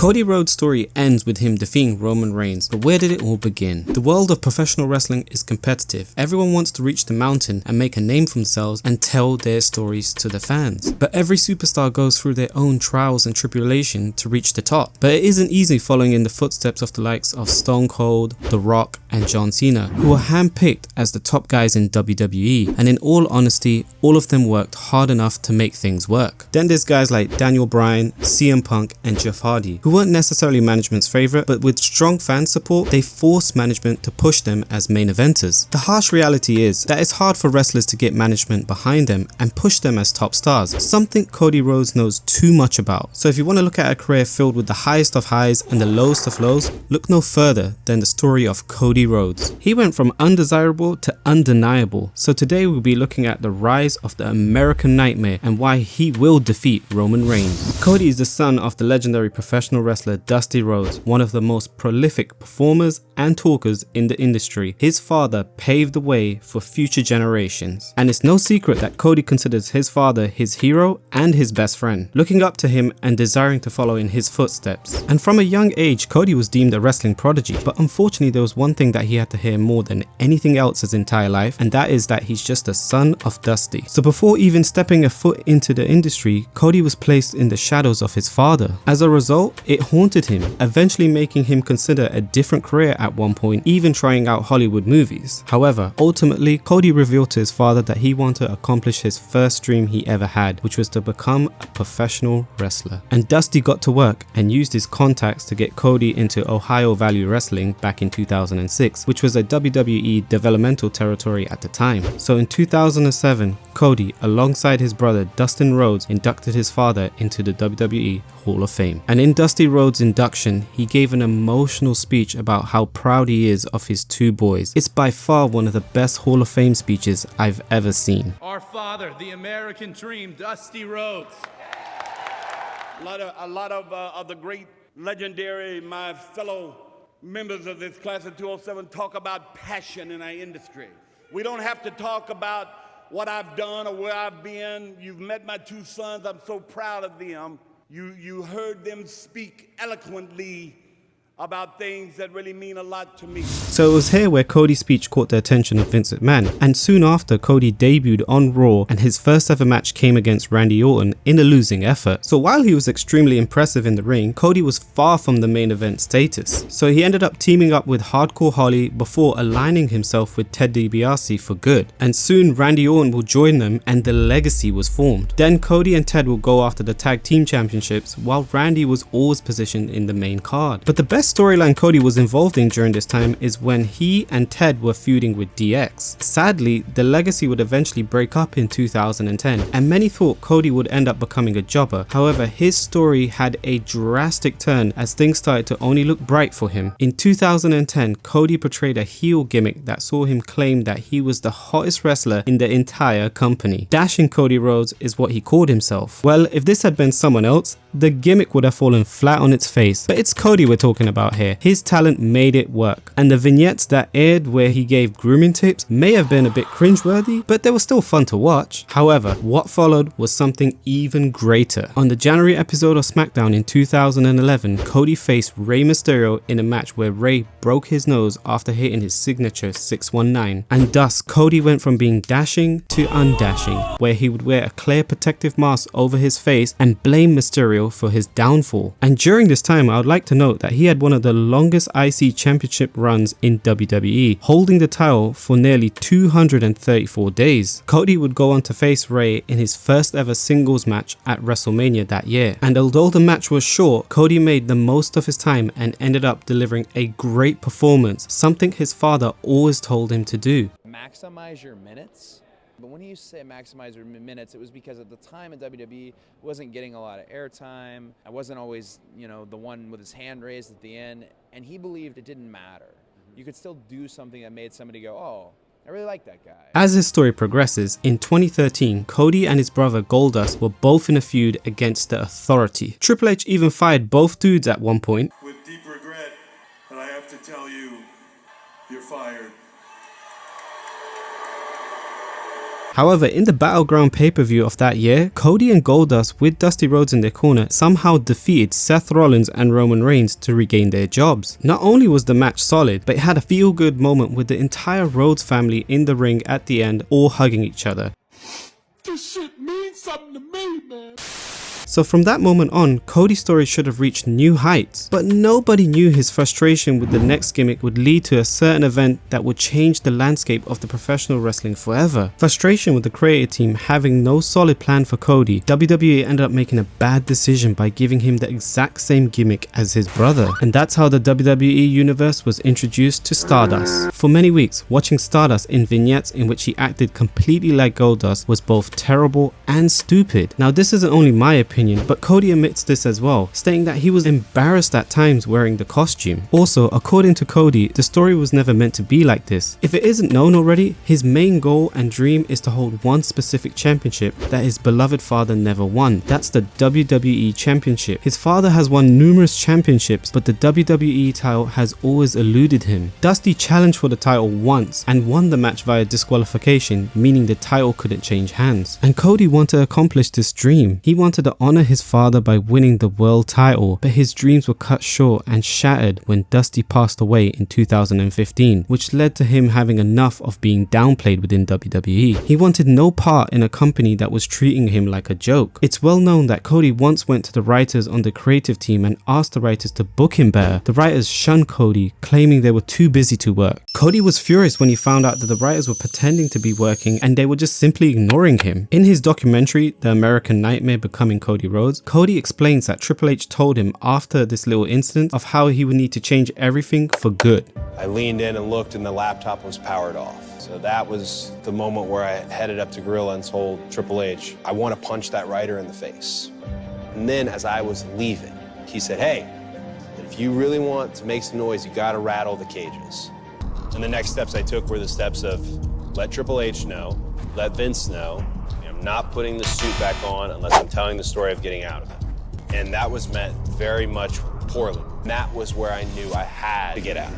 Cody Rhodes' story ends with him defeating Roman Reigns, but where did it all begin? The world of professional wrestling is competitive. Everyone wants to reach the mountain and make a name for themselves and tell their stories to the fans. But every superstar goes through their own trials and tribulation to reach the top. But it isn't easy following in the footsteps of the likes of Stone Cold, The Rock and John Cena, who were handpicked as the top guys in WWE, and in all honesty, all of them worked hard enough to make things work. Then there's guys like Daniel Bryan, CM Punk and Jeff Hardy, who weren't necessarily management's favourite, but with strong fan support, they forced management to push them as main eventers. The harsh reality is that it's hard for wrestlers to get management behind them and push them as top stars, something Cody Rhodes knows too much about. So if you want to look at a career filled with the highest of highs and the lowest of lows, look no further than the story of Cody Rhodes. He went from undesirable to undeniable. So today we'll be looking at the rise of the American Nightmare and why he will defeat Roman Reigns. Cody is the son of the legendary professional wrestler Dusty Rhodes, one of the most prolific performers and talkers in the industry. His father paved the way for future generations, and it's no secret that Cody considers his father his hero and his best friend, looking up to him and desiring to follow in his footsteps. And from a young age, Cody was deemed a wrestling prodigy, but unfortunately there was one thing that he had to hear more than anything else his entire life, and that is that he's just a son of Dusty. So before even stepping a foot into the industry, Cody was placed in the shadows of his father. As a result, it haunted him, eventually making him consider a different career at one point, even trying out Hollywood movies. However, ultimately, Cody revealed to his father that he wanted to accomplish his first dream he ever had, which was to become a professional wrestler. And Dusty got to work and used his contacts to get Cody into Ohio Valley Wrestling back in 2006, which was a WWE developmental territory at the time. So in 2007, Cody, alongside his brother Dustin Rhodes, inducted his father into the WWE Hall of Fame. And in Dusty Rhodes' induction, he gave an emotional speech about how proud he is of his two boys. It's by far one of the best Hall of Fame speeches I've ever seen. Our father, the American dream, Dusty Rhodes. A lot of the great legendary, my fellow members of this class of 207 talk about passion in our industry. We don't have to talk about what I've done or where I've been. You've met my two sons. I'm so proud of them. You heard them speak eloquently about things that really mean a lot to me. So it was here where Cody's speech caught the attention of Vince McMahon, and soon after Cody debuted on Raw and his first ever match came against Randy Orton in a losing effort. So while he was extremely impressive in the ring, Cody was far from the main event status. So he ended up teaming up with Hardcore Holly before aligning himself with Ted DiBiase for good, and soon Randy Orton will join them and the legacy was formed. Then Cody and Ted will go after the tag team championships while Randy was always positioned in the main card. But the best storyline Cody was involved in during this time is when he and Ted were feuding with DX. Sadly, the legacy would eventually break up in 2010, and many thought Cody would end up becoming a jobber. However, his story had a drastic turn as things started to only look bright for him. In 2010, Cody portrayed a heel gimmick that saw him claim that he was the hottest wrestler in the entire company. Dashing Cody Rhodes is what he called himself. Well, if this had been someone else, the gimmick would have fallen flat on its face. But it's Cody we're talking about here. His talent made it work, and the vignettes that aired where he gave grooming tips may have been a bit cringeworthy, but they were still fun to watch. However, what followed was something even greater. On the January episode of SmackDown in 2011, Cody faced Rey Mysterio in a match where Rey broke his nose after hitting his signature 619, and thus Cody went from being dashing to undashing, where he would wear a clear protective mask over his face and blame Mysterio for his downfall. And during this time, I would like to note that he had one of the longest IC championship runs in WWE, holding the title for nearly 234 days. Cody would go on to face Rey in his first ever singles match at WrestleMania that year, and although the match was short, Cody made the most of his time and ended up delivering a great performance, something his father always told him to do. Maximize your minutes. But when he used to say maximize your minutes, it was because at the time in WWE, wasn't getting a lot of airtime. I wasn't always, the one with his hand raised at the end, and he believed it didn't matter. You could still do something that made somebody go, oh, I really like that guy. As his story progresses, in 2013, Cody and his brother Goldust were both in a feud against the Authority. Triple H even fired both dudes at one point. With deep regret, but I have to tell you, you're fired. However, in the Battleground pay-per-view of that year, Cody and Goldust with Dusty Rhodes in their corner somehow defeated Seth Rollins and Roman Reigns to regain their jobs. Not only was the match solid, but it had a feel-good moment with the entire Rhodes family in the ring at the end, all hugging each other. This shit means something to me, man. So from that moment on, Cody's story should have reached new heights, but nobody knew his frustration with the next gimmick would lead to a certain event that would change the landscape of the professional wrestling forever. Frustration with the creative team having no solid plan for Cody, WWE ended up making a bad decision by giving him the exact same gimmick as his brother, and that's how the WWE universe was introduced to Stardust. For many weeks, watching Stardust in vignettes in which he acted completely like Goldust was both terrible and stupid. Now this isn't only my opinion, but Cody admits this as well, stating that he was embarrassed at times wearing the costume. Also, according to Cody, the story was never meant to be like this. If it isn't known already, his main goal and dream is to hold one specific championship that his beloved father never won. That's the WWE Championship. His father has won numerous championships, but the WWE title has always eluded him. Dusty challenged for the title once and won the match via disqualification, meaning the title couldn't change hands. And Cody wanted to accomplish this dream. He wanted to honor his father by winning the world title, but his dreams were cut short and shattered when Dusty passed away in 2015, which led to him having enough of being downplayed within WWE. He wanted no part in a company that was treating him like a joke. It's well known that Cody once went to the writers on the creative team and asked the writers to book him better. The writers shunned Cody, claiming they were too busy to work. Cody was furious when he found out that the writers were pretending to be working and they were just simply ignoring him. In his documentary, The American Nightmare Becoming Cody Rhodes, Cody explains that Triple H told him after this little incident of how he would need to change everything for good. I leaned in and looked and the laptop was powered off. So that was the moment where I headed up to Gorilla and told Triple H, I want to punch that writer in the face. And then as I was leaving, he said, hey, if you really want to make some noise, you got to rattle the cages. And the next steps I took were the steps of let Triple H know, let Vince know, I'm not putting the suit back on unless I'm telling the story of getting out of it. And that was met very much poorly. And that was where I knew I had to get out.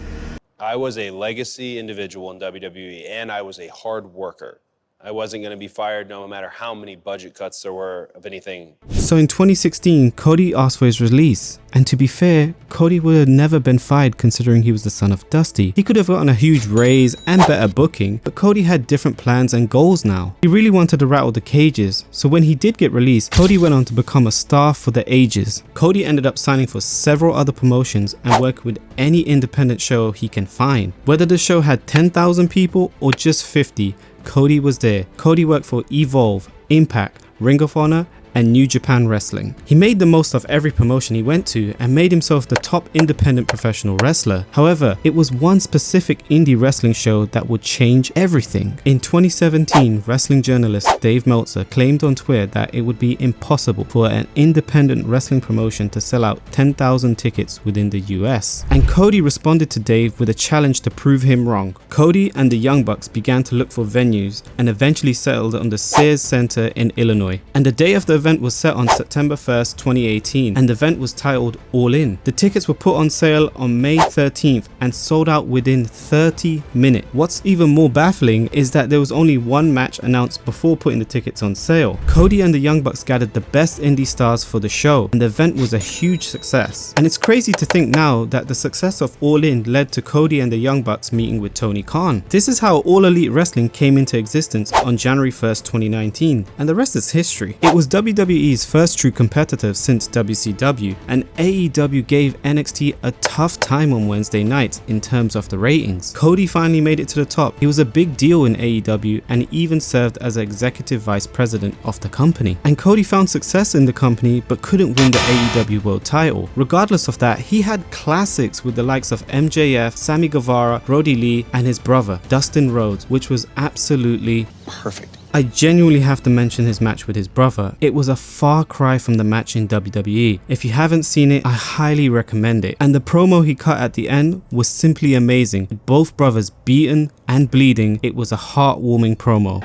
I was a legacy individual in WWE, and I was a hard worker. I wasn't going to be fired no matter how many budget cuts there were of anything. So in 2016, Cody asked for his release. And to be fair, Cody would have never been fired considering he was the son of Dusty. He could have gotten a huge raise and better booking, but Cody had different plans and goals now. He really wanted to rattle the cages, so when he did get released, Cody went on to become a star for the ages. Cody ended up signing for several other promotions and working with any independent show he can find. Whether the show had 10,000 people or just 50, Cody was there. Cody worked for Evolve, Impact, Ring of Honor, and New Japan Wrestling. He made the most of every promotion he went to and made himself the top independent professional wrestler. However, it was one specific indie wrestling show that would change everything. In 2017, wrestling journalist Dave Meltzer claimed on Twitter that it would be impossible for an independent wrestling promotion to sell out 10,000 tickets within the US. And Cody responded to Dave with a challenge to prove him wrong. Cody and the Young Bucks began to look for venues and eventually settled on the Sears Center in Illinois. And the day of the event was set on September 1st, 2018, and the event was titled All In. The tickets were put on sale on May 13th and sold out within 30 minutes. What's even more baffling is that there was only one match announced before putting the tickets on sale. Cody and the Young Bucks gathered the best indie stars for the show, and the event was a huge success. And it's crazy to think now that the success of All In led to Cody and the Young Bucks meeting with Tony Khan. This is how All Elite Wrestling came into existence on January 1st, 2019, and the rest is history. It was WWE's first true competitor since WCW, and AEW gave NXT a tough time on Wednesday nights in terms of the ratings. Cody finally made it to the top. He was a big deal in AEW and even served as executive vice president of the company. And Cody found success in the company but couldn't win the AEW world title. Regardless of that, he had classics with the likes of MJF, Sammy Guevara, Brody Lee, and his brother Dustin Rhodes, which was absolutely Perfect. I genuinely have to mention his match with his brother. It was a far cry from the match in WWE. If you haven't seen it, I highly recommend it. And the promo he cut at the end was simply amazing. With both brothers beaten and bleeding, it was a heartwarming promo.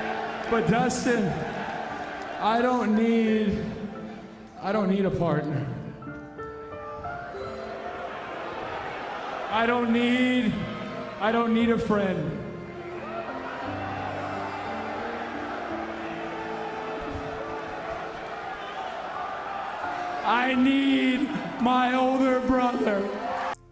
But Dustin, I don't need a partner. I don't need a friend. I need my older brother.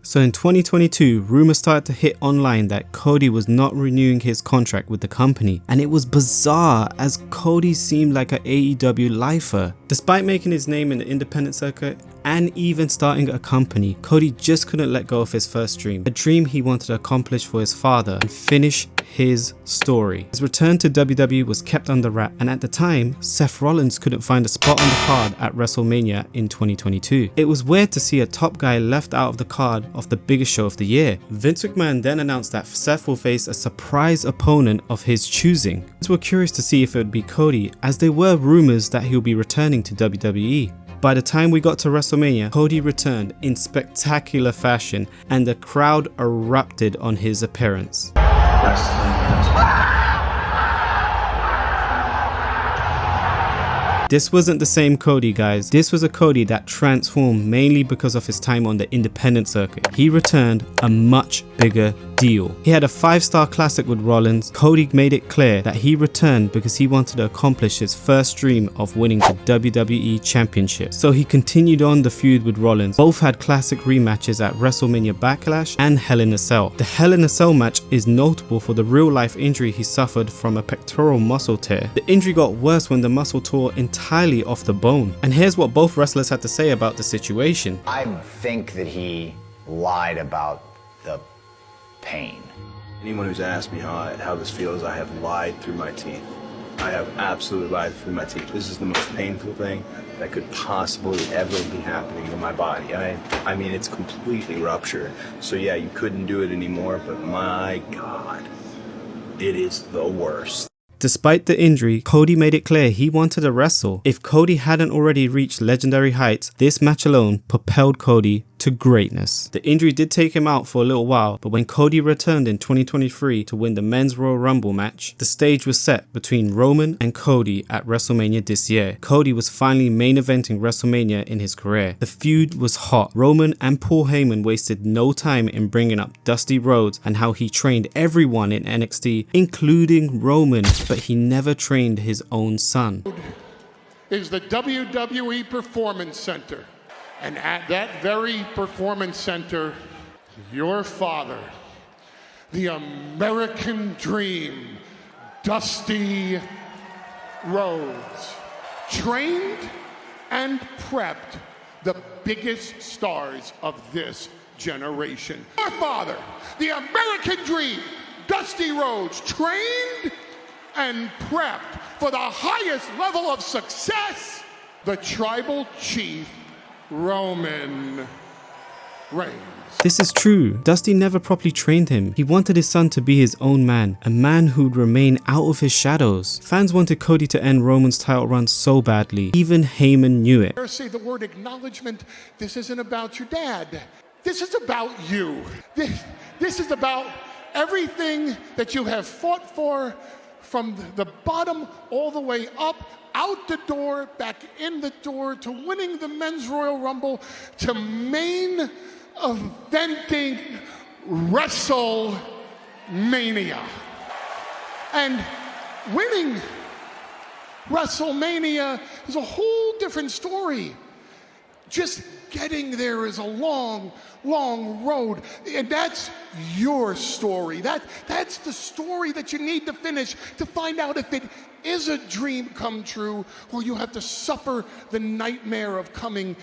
So in 2022, rumors started to hit online that Cody was not renewing his contract with the company, and it was bizarre as Cody seemed like an AEW lifer. Despite making his name in the independent circuit and even starting a company, Cody just couldn't let go of his first dream, a dream he wanted to accomplish for his father and finish his story. His return to WWE was kept under wrap, and at the time, Seth Rollins couldn't find a spot on the card at WrestleMania in 2022. It was weird to see a top guy left out of the card of the biggest show of the year. Vince McMahon then announced that Seth will face a surprise opponent of his choosing. We were curious to see if it would be Cody, as there were rumors that he'll be returning to WWE. By the time we got to WrestleMania, Cody returned in spectacular fashion and the crowd erupted on his appearance. This wasn't the same Cody, guys. This was a Cody that transformed mainly because of his time on the independent circuit. He returned a much bigger deal. He had a 5-star classic with Rollins. Cody made it clear that he returned because he wanted to accomplish his first dream of winning the WWE Championship. So he continued on the feud with Rollins. Both had classic rematches at WrestleMania Backlash and Hell in a Cell. The Hell in a Cell match is notable for the real-life injury he suffered from a pectoral muscle tear. The injury got worse when the muscle tore entirely off the bone. And here's what both wrestlers had to say about the situation. I think that he lied about the pain. Anyone who's asked me how this feels, I have lied through my teeth. I have absolutely lied through my teeth. This is the most painful thing that could possibly ever be happening to my body. I mean, it's completely ruptured. So yeah, you couldn't do it anymore, but my God, it is the worst. Despite the injury, Cody made it clear he wanted to wrestle. If Cody hadn't already reached legendary heights, this match alone propelled Cody to greatness. The injury did take him out for a little while, but when Cody returned in 2023 to win the Men's Royal Rumble match, the stage was set between Roman and Cody at WrestleMania this year. Cody was finally main eventing WrestleMania in his career. The feud was hot. Roman and Paul Heyman wasted no time in bringing up Dusty Rhodes and how he trained everyone in NXT, including Roman, but he never trained his own son. Is the WWE Performance Center. And at that very Performance Center, your father, the American Dream, Dusty Rhodes, trained and prepped the biggest stars of this generation. Your father, the American Dream, Dusty Rhodes, trained and prepped for the highest level of success, the tribal chief, Roman Reigns. This is true. Dusty never properly trained him. He wanted his son to be his own man, a man who'd remain out of his shadows. Fans wanted Cody to end Roman's title run so badly. Even Heyman knew it. Say the word acknowledgement. This isn't about your dad. This is about you. This is about everything that you have fought for, from the bottom all the way up, out the door, back in the door, to winning the Men's Royal Rumble, to main eventing WrestleMania. And winning WrestleMania is a whole different story. Just getting there is a long, long road, and that's your story. That's the story that you need to finish to find out if it is a dream come true, or you have to suffer the nightmare of coming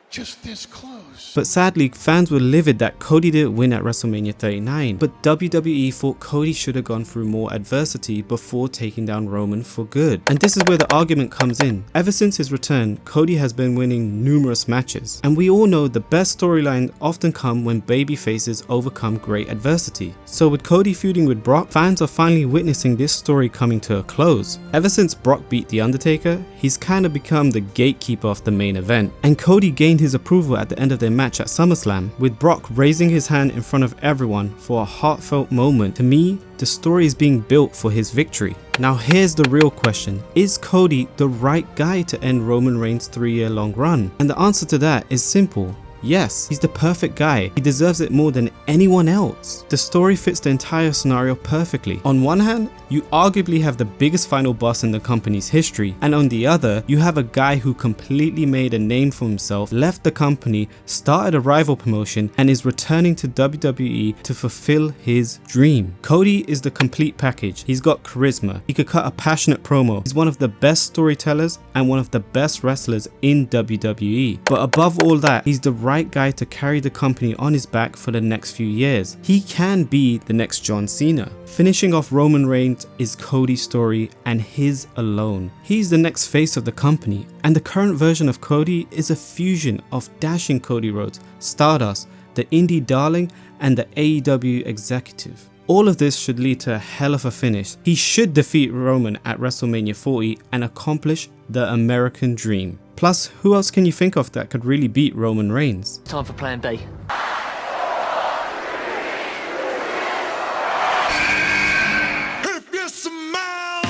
just this close. But sadly, fans were livid that Cody didn't win at WrestleMania 39, but WWE thought Cody should have gone through more adversity before taking down Roman for good. And this is where the argument comes in. Ever since his return, Cody has been winning numerous matches, and we all know the best storylines often come when baby faces overcome great adversity. So with Cody feuding with Brock, fans are finally witnessing this story coming to a close. Ever since Brock beat The Undertaker, he's kind of become the gatekeeper of the main event, and Cody gained his approval at the end of their match at SummerSlam, with Brock raising his hand in front of everyone for a heartfelt moment. To me, the story is being built for his victory. Now here's the real question. Is Cody the right guy to end Roman Reigns' 3-year-long run? And the answer to that is simple. Yes, he's the perfect guy. He deserves it more than anyone else. The story fits the entire scenario perfectly. On one hand, you arguably have the biggest final boss in the company's history, and on the other, you have a guy who completely made a name for himself, left the company, started a rival promotion, and is returning to WWE to fulfill his dream. Cody is the complete package. He's got charisma. He could cut a passionate promo. He's one of the best storytellers and one of the best wrestlers in WWE. But above all that, he's the right guy to carry the company on his back for the next few years. He can be the next John Cena. Finishing off Roman Reigns is Cody's story and his alone. He's the next face of the company, and the current version of Cody is a fusion of dashing Cody Rhodes, Stardust, the indie darling, and the AEW executive. All of this should lead to a hell of a finish. He should defeat Roman at WrestleMania 40 and accomplish the American dream. Plus, who else can you think of that could really beat Roman Reigns? Time for plan B. If you smell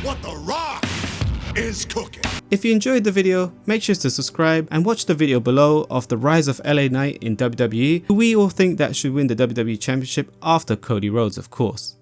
what The Rock is cooking. If you enjoyed the video, make sure to subscribe and watch the video below of the rise of LA Knight in WWE, who we all think that should win the WWE Championship after Cody Rhodes, of course.